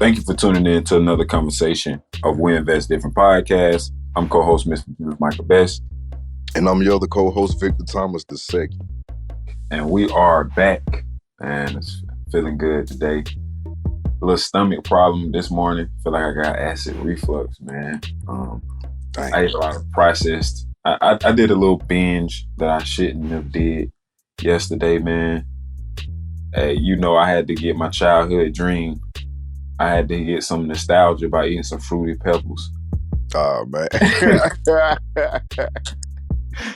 Thank you for tuning in to another conversation of We Invest Different Podcast. I'm co-host Mr. Michael Best. And I'm your other co-host, Victor Thomas II. And we are back, and it's feeling good today. A little stomach problem this morning. Feel like I got acid reflux, man. I ate a lot of processed. I did a little binge that I shouldn't have did yesterday, man. Hey, you know I had to get my childhood dream. I had to get some nostalgia by eating some Fruity Pebbles. Oh, man.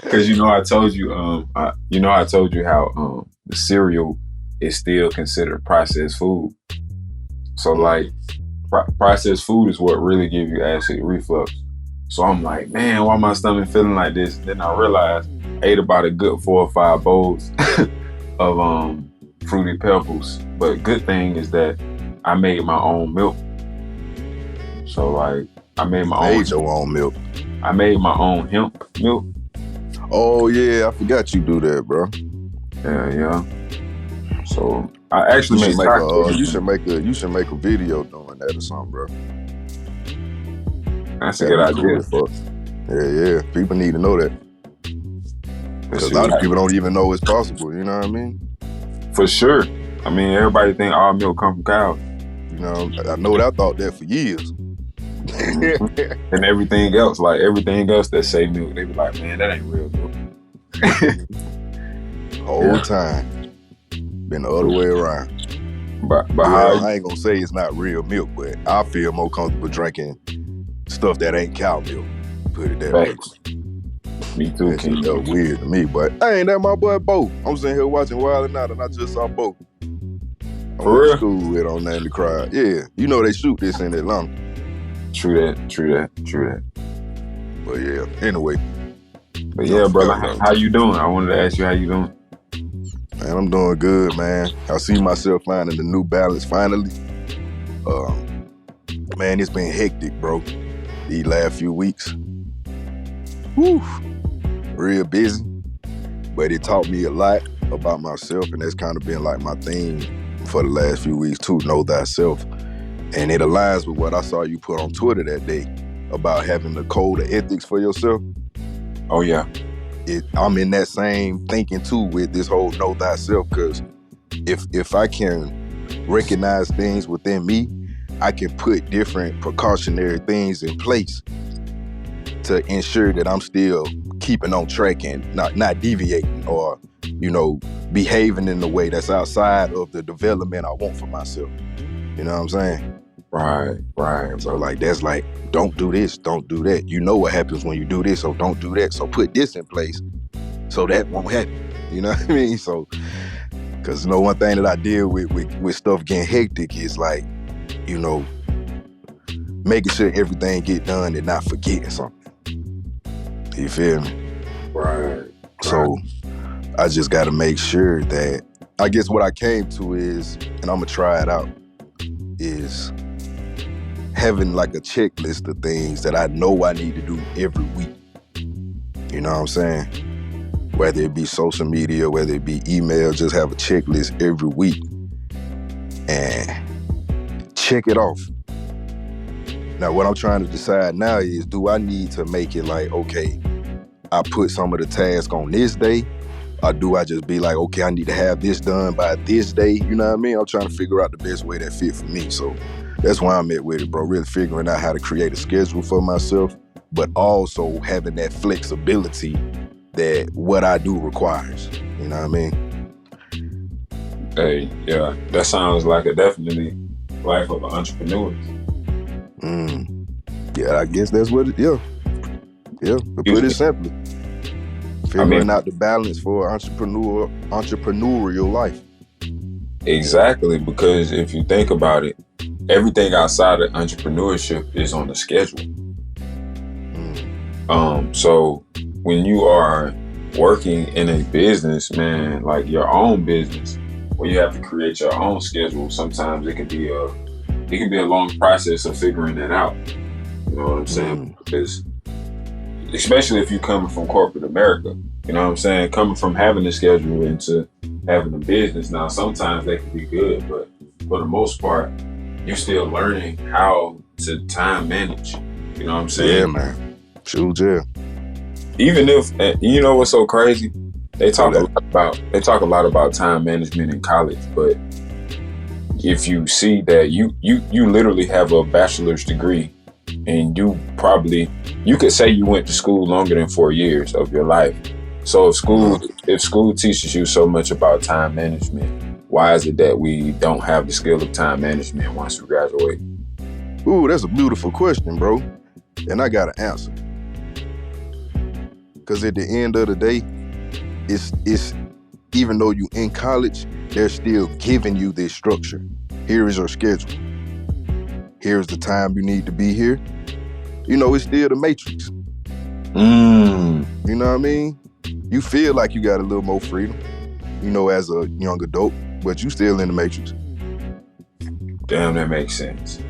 Because I told you, I told you how the cereal is still considered processed food. So like, processed food is what really gives you acid reflux. So I'm like, man, why my stomach feeling like this? Then I realized I ate about a good 4 or 5 bowls of Fruity Pebbles. But good thing is that I made my own milk. So like, I made your own milk. I made my own hemp milk. Oh yeah, I forgot you do that, bro. Yeah. So I actually you should make a video doing that or something, bro. That's a good idea. Cool. Yeah. People need to know that. Because a lot of people don't even know it's possible, you know what I mean? For sure. I mean, everybody think all milk come from cows. You know, I know that I thought that for years. And everything else that say milk, they be like, man, that ain't real milk. Whole time. Been the other way around. But I ain't gonna say it's not real milk, but I feel more comfortable drinking stuff that ain't cow milk. Put it that way. Me too, King. That's weird to me, but I ain't that my boy Bo. I'm sitting here watching Wild 'N Out and I just saw Bo. For real? School with on that in the crowd. Yeah, you know they shoot this in Atlanta. True that. But yeah, anyway. But yeah, brother, how you doing? I wanted to ask you how you doing. Man, I'm doing good, man. I see myself finding the New Balance finally. Man, it's been hectic, bro. These last few weeks. Whew. Real busy. But it taught me a lot about myself, and that's kind of been like my theme for the last few weeks too, know thyself. And it aligns with what I saw you put on Twitter that day about having the code of ethics for yourself. Oh, yeah. I'm in that same thinking too with this whole know thyself, because if I can recognize things within me, I can put different precautionary things in place to ensure that I'm still keeping on track and not deviating or, behaving in a way that's outside of the development I want for myself. You know what I'm saying? Right. So like, that's like, don't do this, don't do that. You know what happens when you do this, so don't do that. So put this in place so that won't happen. You know what I mean? So, because one thing that I deal with stuff getting hectic is like, making sure everything get done and not forgetting something. You feel me? Right. So I just got to make sure that, I guess what I came to is, and I'm going to try it out, is having like a checklist of things that I know I need to do every week. You know what I'm saying? Whether it be social media, whether it be email, just have a checklist every week and check it off. Now, what I'm trying to decide now is, do I need to make it like, okay, I put some of the tasks on this day, or do I just be like, okay, I need to have this done by this day? You know what I mean? I'm trying to figure out the best way that fit for me. So that's why I'm at with it, bro. Really figuring out how to create a schedule for myself, but also having that flexibility that what I do requires. You know what I mean? Hey, yeah, that sounds like a definitely life of an entrepreneur. Yeah, I guess that's what it, yeah, to put it simply. Figuring out the balance for entrepreneurial life. Exactly, because if you think about it, everything outside of entrepreneurship is on the schedule. So when you are working in a business, man, like your own business, where you have to create your own schedule, sometimes it can be a long process of figuring that out. You know what I'm saying? Because especially if you're coming from corporate America, you know what I'm saying? Coming from having a schedule into having a business, now sometimes that can be good, but for the most part, you're still learning how to time manage. You know what I'm saying? Yeah, man. Sure, yeah. Even if, you know what's so crazy? They talk a lot about time management in college, but if you see that you literally have a bachelor's degree, and you could say you went to school longer than 4 years of your life. So if school teaches you so much about time management, why is it that we don't have the skill of time management once we graduate? Ooh, that's a beautiful question, bro. And I got an answer. Because at the end of the day, it's even though you in college, they're still giving you this structure. Here is your schedule. Here's the time you need to be here. You know, it's still the Matrix. You know what I mean? You feel like you got a little more freedom, you know, as a young adult, but you still in the Matrix. Damn, that makes sense.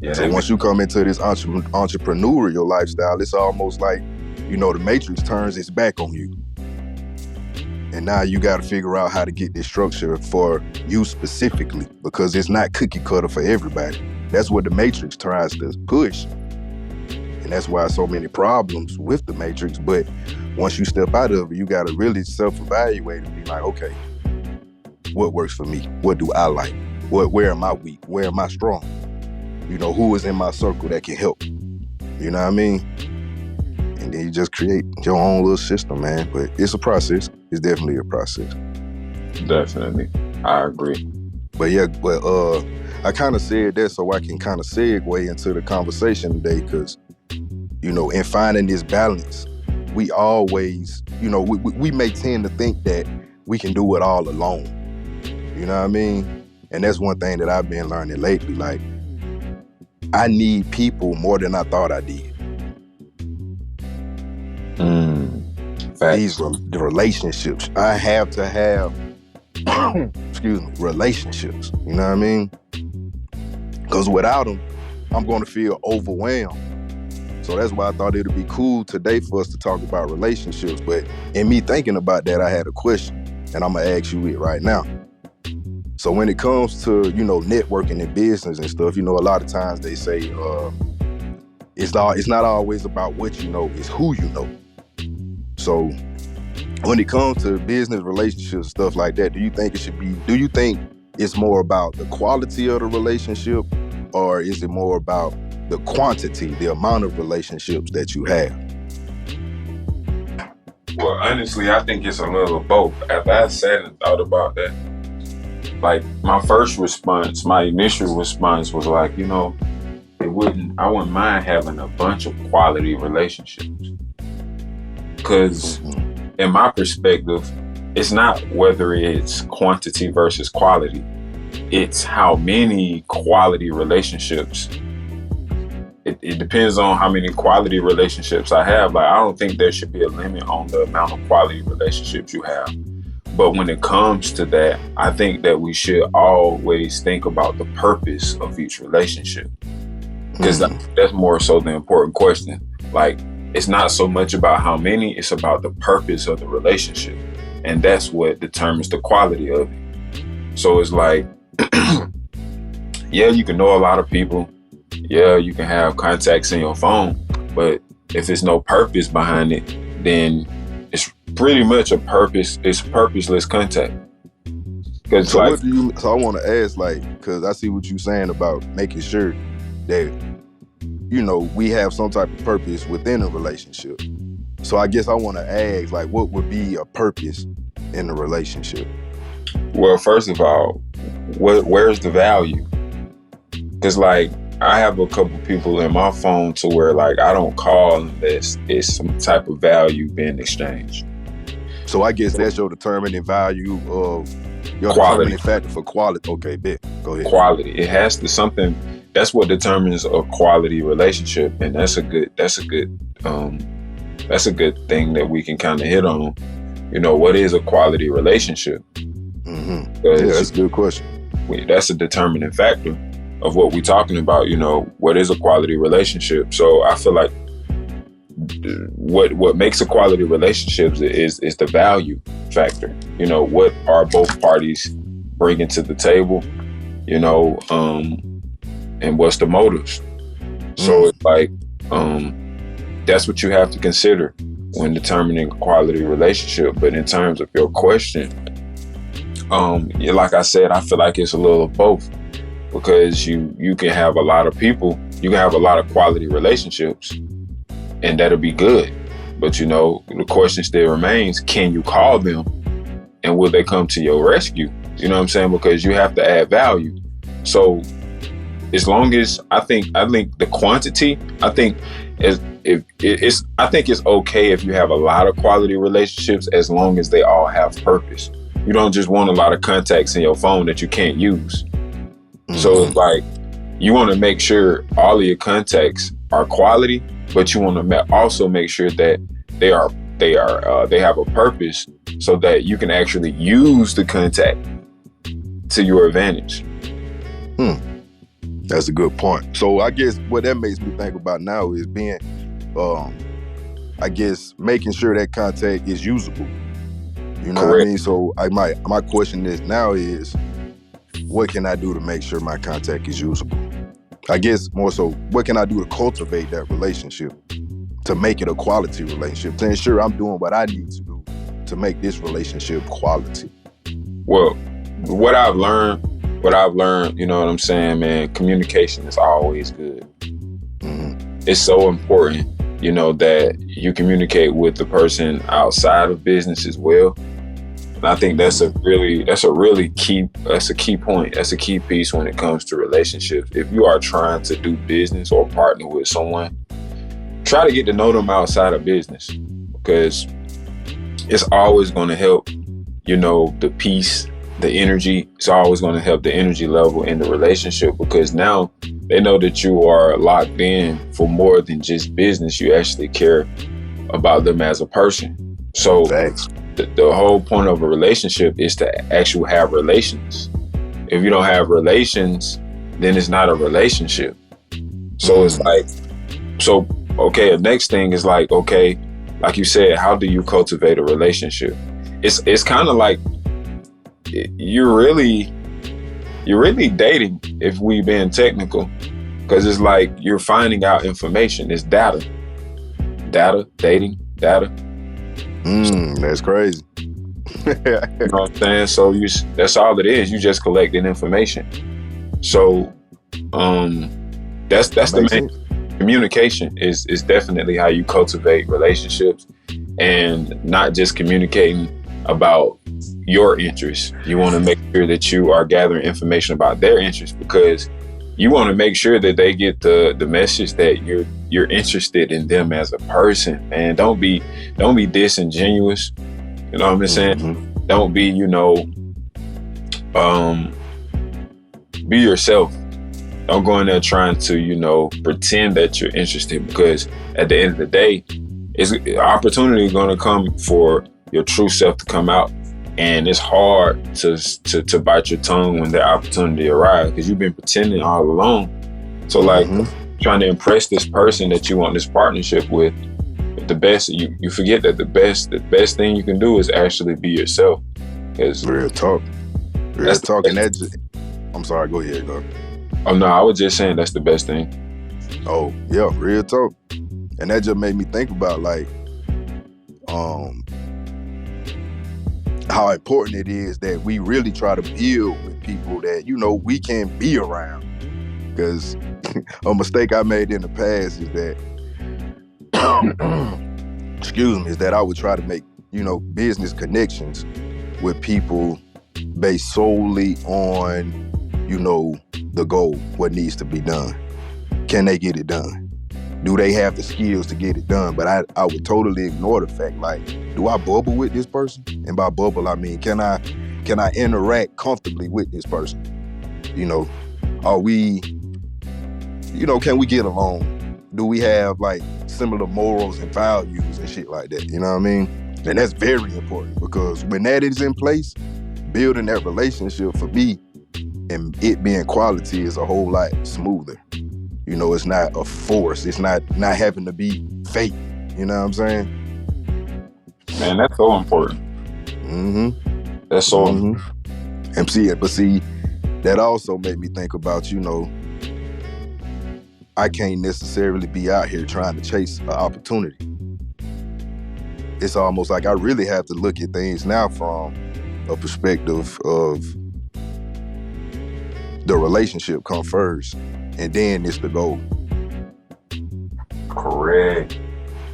Yeah. So once you come into this entrepreneurial lifestyle, it's almost like, you know, the Matrix turns its back on you. And now you got to figure out how to get this structure for you specifically, because it's not cookie cutter for everybody. That's what the Matrix tries to push. And that's why so many problems with the Matrix. But once you step out of it, you got to really self-evaluate and be like, okay, what works for me? What do I like? Where am I weak? Where am I strong? You know, who is in my circle that can help? You know what I mean? And then you just create your own little system, man. But it's a process. It's definitely a process. Definitely. I agree. But yeah, I kind of said that so I can kind of segue into the conversation today, because, you know, in finding this balance, we always, you know, we may tend to think that we can do it all alone. You know what I mean? And that's one thing that I've been learning lately. Like, I need people more than I thought I did. These the relationships. I have to have, relationships. You know what I mean? Because without them, I'm going to feel overwhelmed. So that's why I thought it would be cool today for us to talk about relationships. But in me thinking about that, I had a question, and I'm going to ask you it right now. So when it comes to, you know, networking and business and stuff, you know, a lot of times they say it's not always about what you know, it's who you know. So when it comes to business relationships, stuff like that, do you think it's more about the quality of the relationship, or is it more about the quantity, the amount of relationships that you have? Well, honestly, I think it's a little of both. After I sat and thought about that, like, my initial response was like, you know, I wouldn't mind having a bunch of quality relationships. Because in my perspective, it's not whether it's quantity versus quality. It's how many quality relationships. It depends on how many quality relationships I have. Like, I don't think there should be a limit on the amount of quality relationships you have. But when it comes to that, I think that we should always think about the purpose of each relationship. Because that's more so the important question. Like, it's not so much about how many, it's about the purpose of the relationship. And that's what determines the quality of it. So it's like, yeah, you can know a lot of people. Yeah, you can have contacts in your phone. But if there's no purpose behind it, then it's pretty much it's purposeless contact. So I want to ask, like, because I see what you're saying about making sure that, you know, we have some type of purpose within a relationship. So I guess I want to ask, like, what would be a purpose in a relationship? Well, first of all, where's the value? Because, like, I have a couple people in my phone to where, like, I don't call unless it's some type of value being exchanged. So I guess that's your determining value of your quality. Determining factor for quality. Okay, bet. Go ahead. Quality. It has to something. That's what determines a quality relationship, and that's a good thing that we can kind of hit on. You know, what is a quality relationship? Yeah, that's a good question. That's a determining factor of what we're talking about. You know, what is a quality relationship? So I feel like what makes a quality relationship is the value factor. You know, what are both parties bringing to the table? you know, and what's the motives. So it's like, that's what you have to consider when determining a quality relationship. But in terms of your question, like I said, I feel like it's a little of both, because you can have a lot of people, you can have a lot of quality relationships, and that'll be good. But you know, the question still remains, can you call them and will they come to your rescue? You know what I'm saying? Because you have to add value. So as long as I think the quantity, I think it's okay if you have a lot of quality relationships, as long as they all have purpose. You don't just want a lot of contacts in your phone that you can't use. So it's like, you want to make sure all of your contacts are quality, but you want to also make sure that they have a purpose, so that you can actually use the contact to your advantage. That's a good point. So I guess what that makes me think about now is being, I guess, making sure that contact is usable. You know what I mean? So my question is, what can I do to make sure my contact is usable? I guess more so, what can I do to cultivate that relationship, to make it a quality relationship, to ensure I'm doing what I need to do to make this relationship quality? Well, what I've learned, you know what I'm saying, man, communication is always good. It's so important, you know, that you communicate with the person outside of business as well. And I think that's a key point. That's a key piece when it comes to relationships. If you are trying to do business or partner with someone, try to get to know them outside of business, because it's always going to help, you know, the peace, the energy. It's always going to help the energy level in the relationship, because now they know that you are locked in for more than just business. You actually care about them as a person. So the whole point of a relationship is to actually have relations. If you don't have relations, then it's not a relationship. So it's like, okay, the next thing is like, okay, like you said, how do you cultivate a relationship? It's kind of like you're really dating, if we being technical, because it's like you're finding out information. It's data, dating, data. That's crazy. You know what I'm saying? So that's all it is. You just collecting information. So that's the main. Communication is definitely how you cultivate relationships, and not just communicating about your interests. You want to make sure that you are gathering information about their interests, because you want to make sure that they get the message that you're interested in them as a person. Man, don't be disingenuous. You know what I'm saying? Don't be, you know, be yourself. Don't go in there trying to, you know, pretend that you're interested, because at the end of the day, it's opportunity going to come for your true self to come out. And it's hard to bite your tongue when the opportunity arrives, because you've been pretending all along. So like trying to impress this person that you want this partnership with, the best, you forget that the best thing you can do is actually be yourself. Real talk. And that's, I'm sorry, go ahead, go. Oh no, I was just saying that's the best thing. Oh yeah, real talk. And that just made me think about like how important it is that we really try to build with people that, you know, we can be around. Because a mistake I made in the past is that is that I would try to make, you know, business connections with people based solely on, you know, the goal, what needs to be done. Can they get it done? Do they have the skills to get it done? But I would totally ignore the fact, like, do I bubble with this person? And by bubble, I mean, can I interact comfortably with this person? You know, are we, you know, can we get along? Do we have like similar morals and values and shit like that? You know what I mean? And that's very important, because when that is in place, building that relationship for me and it being quality is a whole lot smoother. You know, it's not a force. It's not having to be fake. You know what I'm saying? Man, that's so important. That's so important. And see, that also made me think about, I can't necessarily be out here trying to chase an opportunity. It's almost like I really have to look at things now from a perspective of the relationship come first, and then it's the goal. Correct.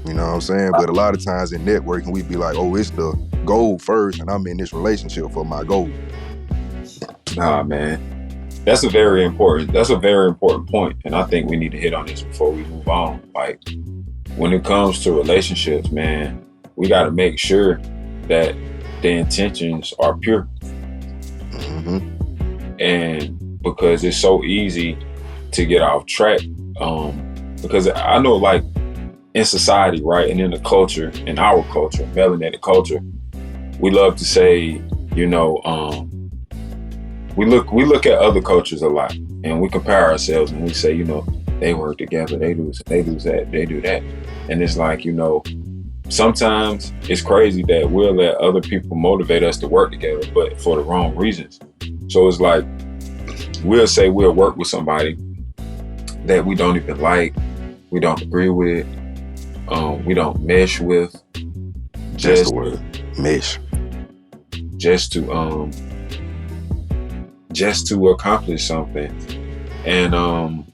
You know what I'm saying? But a lot of times in networking, we be like, oh, it's the goal first, and I'm in this relationship for my goal. Nah, man. That's a very important point. And I think we need to hit on this before we move on. Like, when it comes to relationships, man, we got to make sure that the intentions are pure. Mm-hmm. And because it's so easy to get off track. Because I know, like, in society, right, and in the culture, in our culture, melanated culture, we love to say, we look at other cultures a lot, and we compare ourselves, and we say, they work together, they do that, they do that. And it's like, sometimes it's crazy that we'll let other people motivate us to work together, but for the wrong reasons. So it's like, we'll say we'll work with somebody that we don't even like, we don't agree with, we don't mesh with. Just the word, mesh. Just to accomplish something. And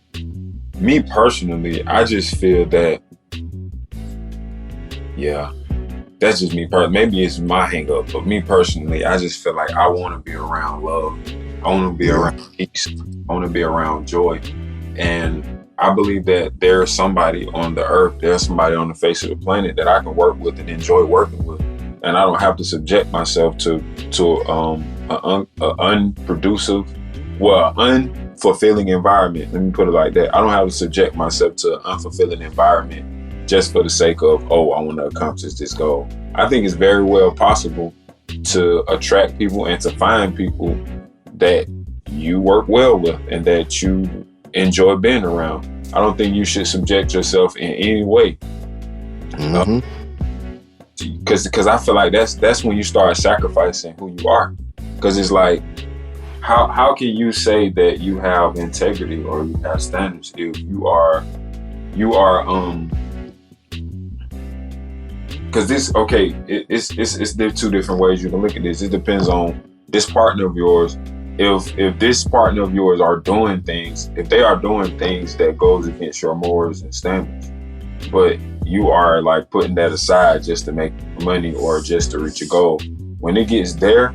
me personally, I just feel that, that's just me personally. Maybe it's my hang up, but me personally, I just feel like I want to be around love. I want to be around peace. I want to be around joy. And I believe that there's somebody on the earth, there's somebody on the face of the planet that I can work with and enjoy working with. And I don't have to subject myself to unfulfilling environment. Let me put it like that. I don't have to subject myself to an unfulfilling environment just for the sake of, I want to accomplish this goal. I think it's very well possible to attract people and to find people that you work well with and that you enjoy being around. I don't think you should subject yourself in any way. Mm-hmm. Because I feel like that's when you start sacrificing who you are. Because it's like, how can you say that you have integrity or you have standards if you are because it's there are two different ways you can look at this. It depends on this partner of yours. If this partner of yours are doing things, if they are doing things that goes against your morals and standards, but you are like putting that aside just to make money or just to reach a goal, when it gets there,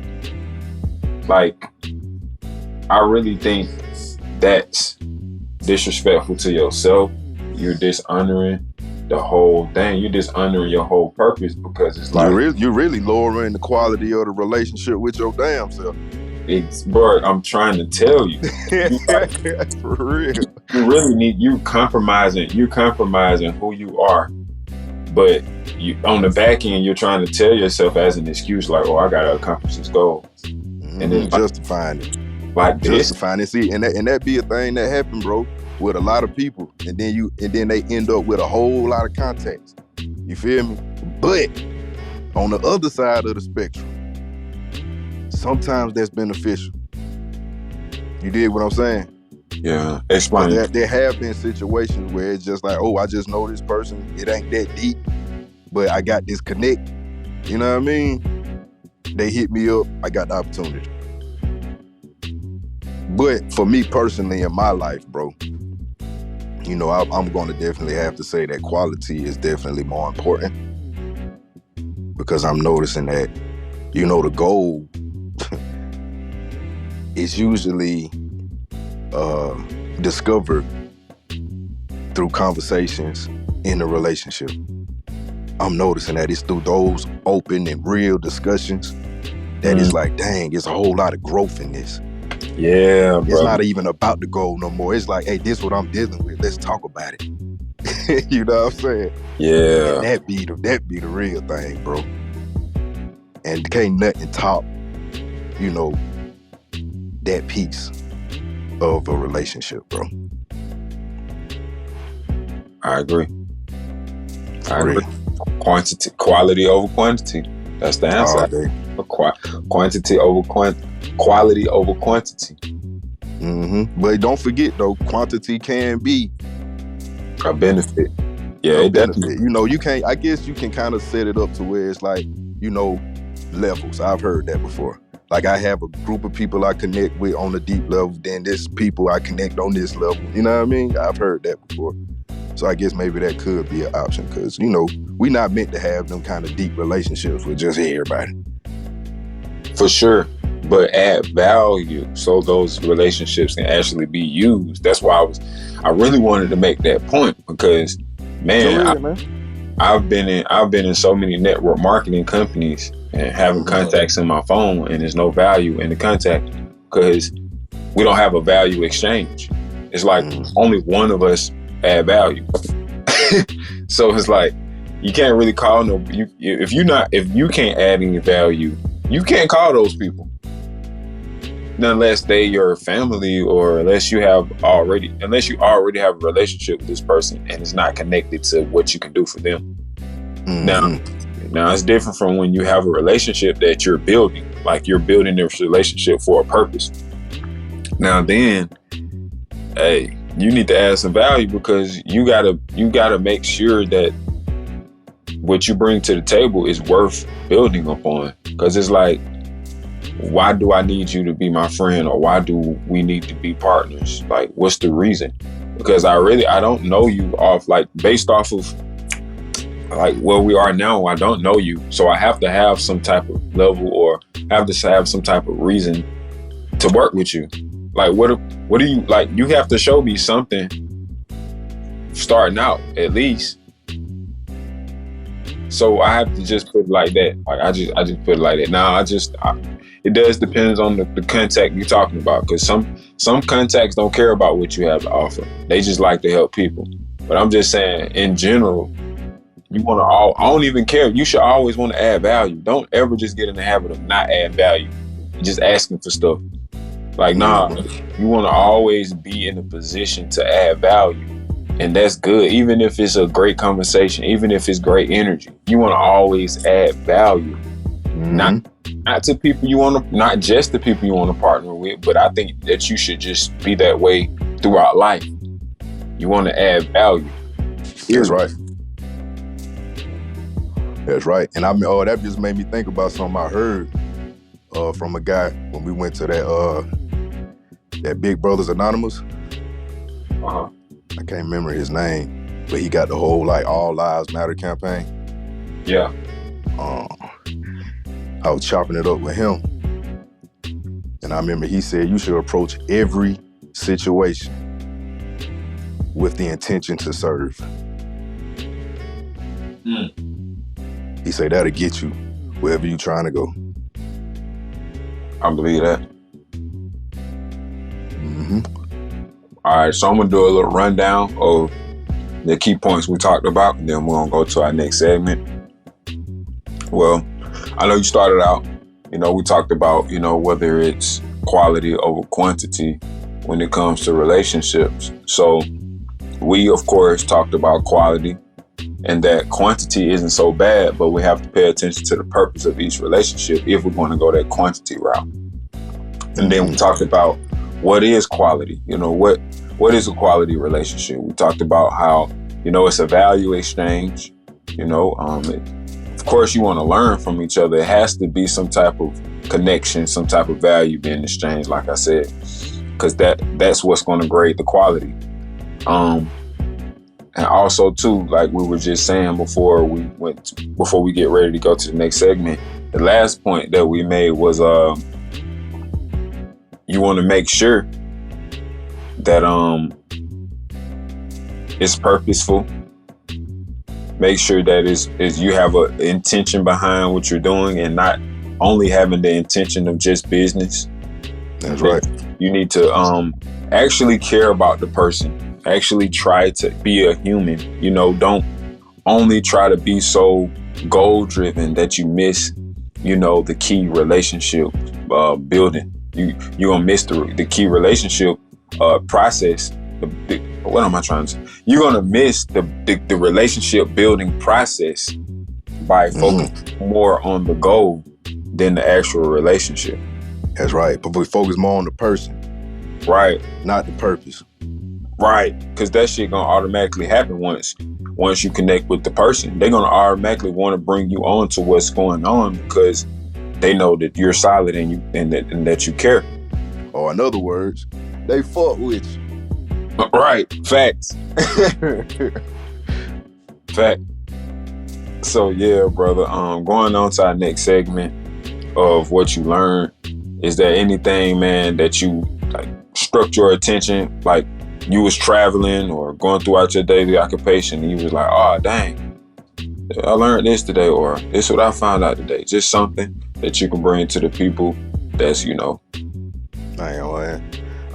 like, I really think that's disrespectful to yourself. You're dishonoring the whole thing. You're dishonoring your whole purpose, because it's like you're really lowering the quality of the relationship with your damn self. Bro, I'm trying to tell you. For real. You really need, you compromising who you are. But you, on the back end, you're trying to tell yourself as an excuse, like, I gotta accomplish this goal. And then justifying it. Like this. Justifying it. See, and that be a thing that happen, bro, with a lot of people. And then they end up with a whole lot of contacts. You feel me? But on the other side of the spectrum, sometimes that's beneficial. You dig what I'm saying? Yeah, explain. There have been situations where it's just like, I just know this person. It ain't that deep, but I got this connect. You know what I mean? They hit me up. I got the opportunity. But for me personally in my life, bro, I'm going to definitely have to say that quality is definitely more important, because I'm noticing that, the goal is usually discovered through conversations in a relationship. I'm noticing that it's through those open and real discussions that it's like, dang, it's a whole lot of growth in this. Yeah, bro. It's not even about the goal no more. It's like, hey, this is what I'm dealing with. Let's talk about it. You know what I'm saying? Yeah. And that be the real thing, bro. And can't nothing top, that piece of a relationship, bro. I agree. Quality over quantity. That's the answer. Quantity over quality over quantity. But don't forget though, quantity can be a benefit. Yeah, it definitely. You know, you can't. I guess you can kind of set it up to where it's like, you know, levels. I've heard that before. Like I have a group of people I connect with on a deep level, then there's people I connect on this level. You know what I mean? I've heard that before. So I guess maybe that could be an option because, you know, we're not meant to have them kind of deep relationships with just everybody. For sure. But add value so those relationships can actually be used. That's why I really wanted to make that point because, man, I've been in so many network marketing companies and having contacts in my phone, and there's no value in the contact because we don't have a value exchange. It's like only one of us add value. So it's like you can't really call if you can't add any value, you can't call those people. Unless they your family or unless you already have a relationship with this person and it's not connected to what you can do for them. Now it's different from when you have a relationship that you're building, like you're building this relationship for a purpose. Now then, hey, you need to add some value because you gotta make sure that what you bring to the table is worth building upon. Because it's like, why do I need you to be my friend, or why do we need to be partners? Like, what's the reason? Because I don't know you based off of like where we are now. I don't know you, so I have to have some type of level or have to have some type of reason to work with you. Like, what do you like? You have to show me something starting out at least. So I have to just put it like that. Like I just put it like that. Now it does depends on the contact you're talking about, because some contacts don't care about what you have to offer. They just like to help people. But I'm just saying, in general, I don't even care. You should always want to add value. Don't ever just get in the habit of not adding value, just asking for stuff. Like, nah, you want to always be in a position to add value. And that's good. Even if it's a great conversation, even if it's great energy, you want to always add value. Not to people not just the people you want to partner with, but I think that you should just be that way throughout life. You want to add value. That's right. That's right. And that just made me think about something I heard from a guy when we went to that Big Brothers Anonymous. I can't remember his name, but he got the whole like All Lives Matter campaign. Yeah. I was chopping it up with him, and I remember he said you should approach every situation with the intention to serve. He said that'll get you wherever you're trying to go. I believe that. All right, so I'm gonna do a little rundown of the key points we talked about, and then we're gonna go to our next segment. Well, I know you started out, we talked about, whether it's quality over quantity when it comes to relationships. So we, of course, talked about quality and that quantity isn't so bad, but we have to pay attention to the purpose of each relationship if we're going to go that quantity route. And then we talked about what is quality, what is a quality relationship? We talked about how, it's a value exchange, of course you want to learn from each other. It has to be some type of connection, some type of value being exchanged, like I said, because that's what's going to grade the quality. And also too, like we were just saying before we get ready to go to the next segment, the last point that we made was you want to make sure that it's purposeful. Make sure that is you have an intention behind what you're doing and not only having the intention of just business. That's right. You need to actually care about the person. Actually try to be a human. Don't only try to be so goal driven that you miss, the key relationship building. You're gonna miss the key relationship process. What am I trying to say? You're gonna miss the relationship building process by focusing more on the goal than the actual relationship. That's right. But we focus more on the person. Right. not the purpose. Right. Because that shit gonna automatically happen once you connect with the person. They're gonna automatically want to bring you on to what's going on because they know that you're solid and that you care. Or in other words, they fuck with you. Right. Facts. Fact. So yeah, brother. Going on to our next segment of what you learned. Is there anything, man, that you like struck your attention? Like you was traveling or going throughout your daily occupation, and you was like, "Oh, dang, I learned this today," or "This is what I found out today." Just something that you can bring to the people. That's I'm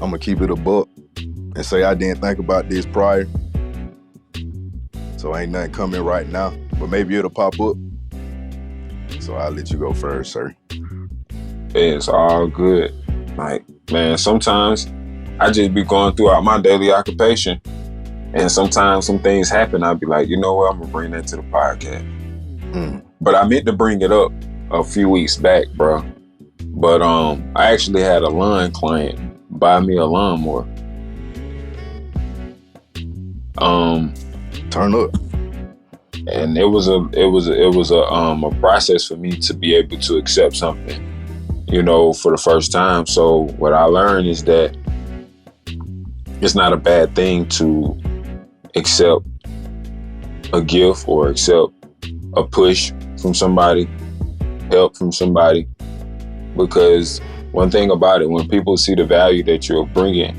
gonna keep it a buck and say I didn't think about this prior, so ain't nothing coming right now. But maybe it'll pop up. So I'll let you go first, sir. It's all good. Like, man, sometimes I just be going throughout my daily occupation, and sometimes some things happen. I'll be like, you know what? I'm gonna bring that to the podcast. But I meant to bring it up a few weeks back, bro. But I actually had a lawn client buy me a lawnmower. Turn up. And it was a process for me to be able to accept something, for the first time. So what I learned is that it's not a bad thing to accept a gift or accept a push from somebody, help from somebody, because one thing about it, when people see the value that you're bringing,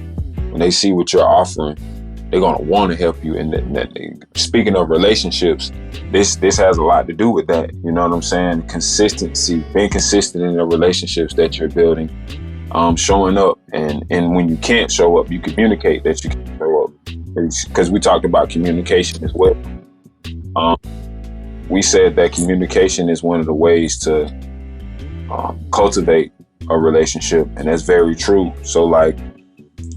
when they see what you're offering, they're gonna want to help you. And speaking of relationships, this has a lot to do with that. You know what I'm saying? Consistency, being consistent in the relationships that you're building, showing up, and when you can't show up, you communicate that you can show up. Because we talked about communication as well. We said that communication is one of the ways to cultivate a relationship, and that's very true. So like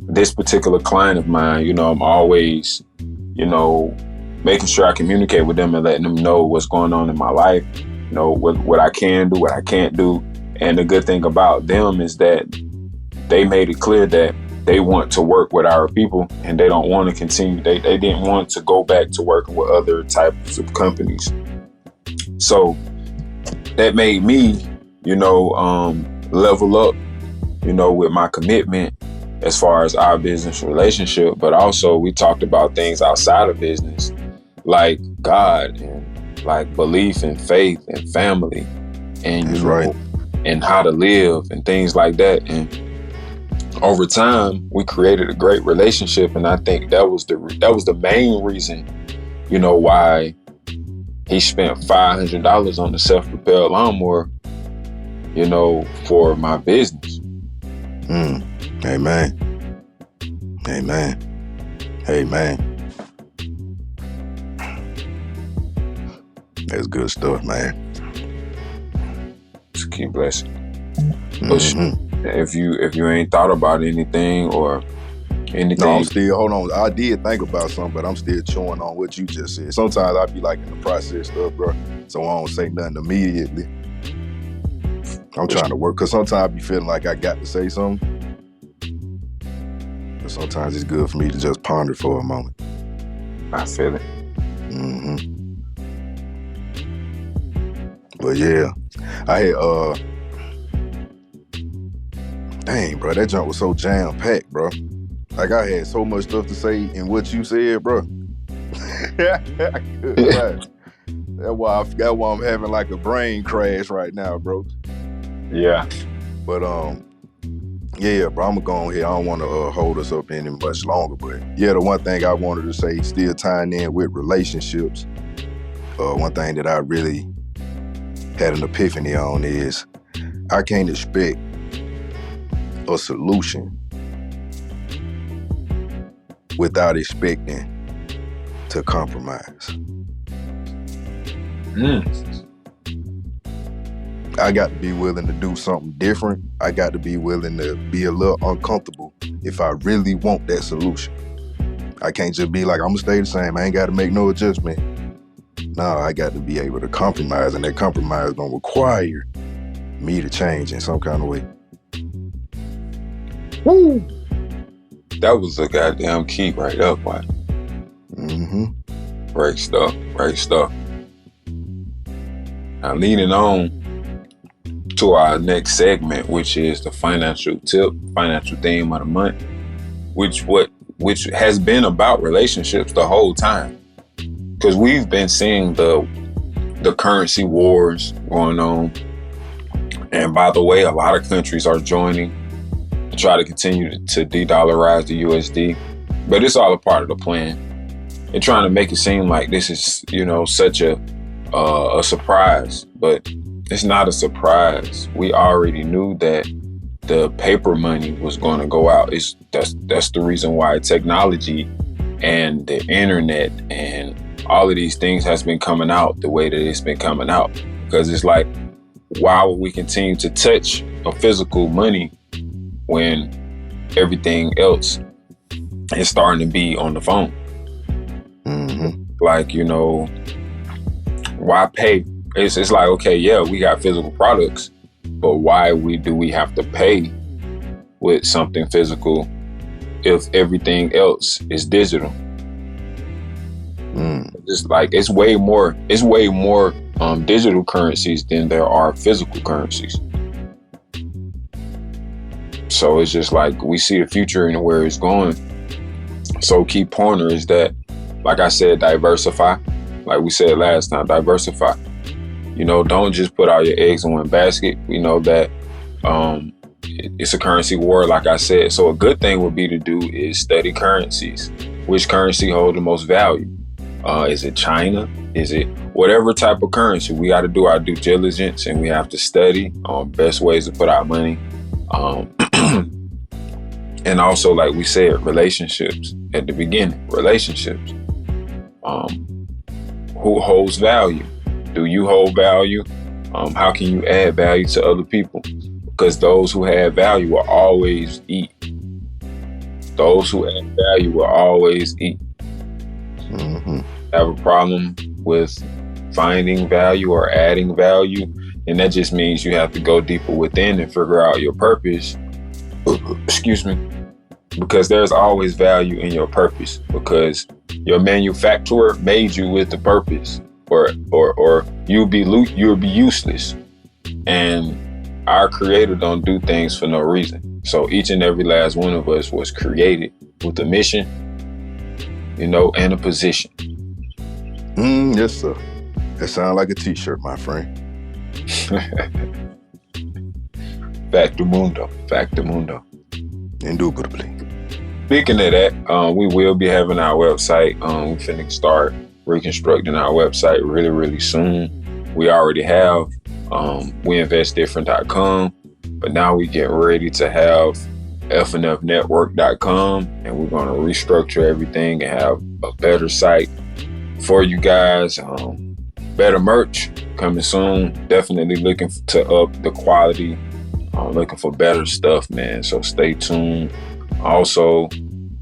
this particular client of mine, I'm always, making sure I communicate with them and letting them know what's going on in my life, what I can do, what I can't do. And the good thing about them is that they made it clear that they want to work with our people and they don't want to continue. They didn't want to go back to working with other types of companies. So that made me, level up, with my commitment as far as our business relationship. But also we talked about things outside of business, like God and like belief and faith and family and, and how to live and things like that. And over time, we created a great relationship. And I think that was the main reason, why he spent $500 on the self-propelled lawnmower, for my business. Amen. That's good stuff, man. Just keep blessing. If you ain't thought about anything or anything. No, I'm still, hold on. I did think about something, but I'm still chewing on what you just said. Sometimes I be like in the process stuff, bro. So I don't say nothing immediately. I'm trying to work, because sometimes I be feeling like I got to say something. But sometimes it's good for me to just ponder for a moment. I feel it. But yeah, I had, dang, bro, that junk was so jam-packed, bro. Like, I had so much stuff to say in what you said, bro. That's why I'm having like a brain crash right now, bro. Yeah. But yeah, bro, I'm gonna go on here. I don't want to hold us up any much longer, but yeah, the one thing I wanted to say, still tying in with relationships, one thing that I really had an epiphany on is I can't expect a solution without expecting to compromise. I got to be willing to do something different. I got to be willing to be a little uncomfortable if I really want that solution. I can't just be like, I'm gonna stay the same. I ain't got to make no adjustment. No, I got to be able to compromise, and that compromise gonna require me to change in some kind of way. Woo! That was a goddamn key right up, boy. Great stuff. Great stuff. Now, leading on to our next segment, which is the financial tip, financial theme of the month, which has been about relationships the whole time, because we've been seeing the currency wars going on, and by the way, a lot of countries are joining to try to continue to de-dollarize the USD, but it's all a part of the plan. They're trying to make it seem like this is, such a surprise, but it's not a surprise. We already knew that the paper money was going to go out. That's the reason why technology and the internet and all of these things has been coming out the way that it's been coming out. Because it's like, why would we continue to touch a physical money when everything else is starting to be on the phone? Like, why pay? It's like, okay, yeah, we got physical products, but why do we have to pay with something physical if everything else is digital? It's like it's way more digital currencies than there are physical currencies. So it's just like we see the future and where it's going. So key pointer is that, like I said, diversify. Like we said last time, diversify. Don't just put all your eggs in one basket. We know that it's a currency war, like I said. So a good thing would be to do is study currencies. Which currency hold the most value? Is it China? Is it whatever type of currency? We got to do our due diligence, and we have to study on best ways to put our money. And also, like we said, relationships at the beginning. Relationships. Who holds value? Do you hold value? How can you add value to other people? Because those who have value will always eat. Those who add value will always eat. Have a problem with finding value or adding value, and that just means you have to go deeper within and figure out your purpose. Excuse me. Because there's always value in your purpose, because your manufacturer made you with the purpose, or you'll be useless. And our creator don't do things for no reason. So each and every last one of us was created with a mission, and a position. Yes, sir. That sounds like a t-shirt, my friend. Factamundo. Factamundo. Indubitably. Speaking of that, we will be having our website. We're finna start reconstructing our website really, really soon. We already have weinvestdifferent.com, but now we get ready to have fnfnetwork.com, and we're going to restructure everything and have a better site for you guys. Better merch coming soon. Definitely looking to up the quality. Looking for better stuff, man. So stay tuned. Also,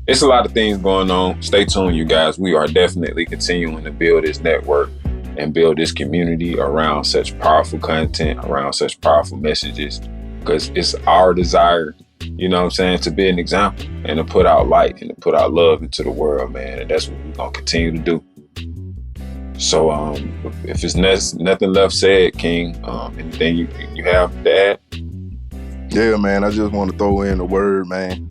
it's a lot of things going on. Stay tuned, you guys. We are definitely continuing to build this network and build this community around such powerful content, around such powerful messages, because it's our desire, to be an example and to put out light and to put out love into the world, man. And that's what we're going to continue to do. So if it's nothing left said, King, anything you have to add? Yeah, man, I just want to throw in a word, man.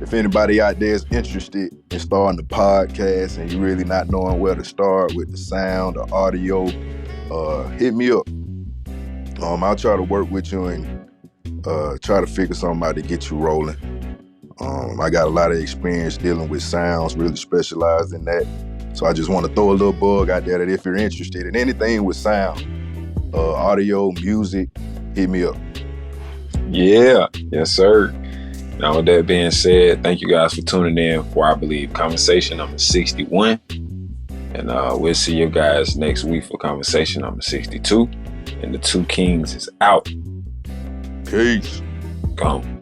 If anybody out there is interested in starting a podcast and you really not knowing where to start with the sound, the audio, hit me up. I'll try to work with you and try to figure something out to get you rolling. I got a lot of experience dealing with sounds, really specialized in that. So I just want to throw a little bug out there that if you're interested in anything with sound, audio, music, hit me up. Yeah, yes, sir. Now, with that being said, thank you guys for tuning in for, I believe, conversation number 61. And we'll see you guys next week for conversation number 62. And the Two Kings is out. Peace. Gone.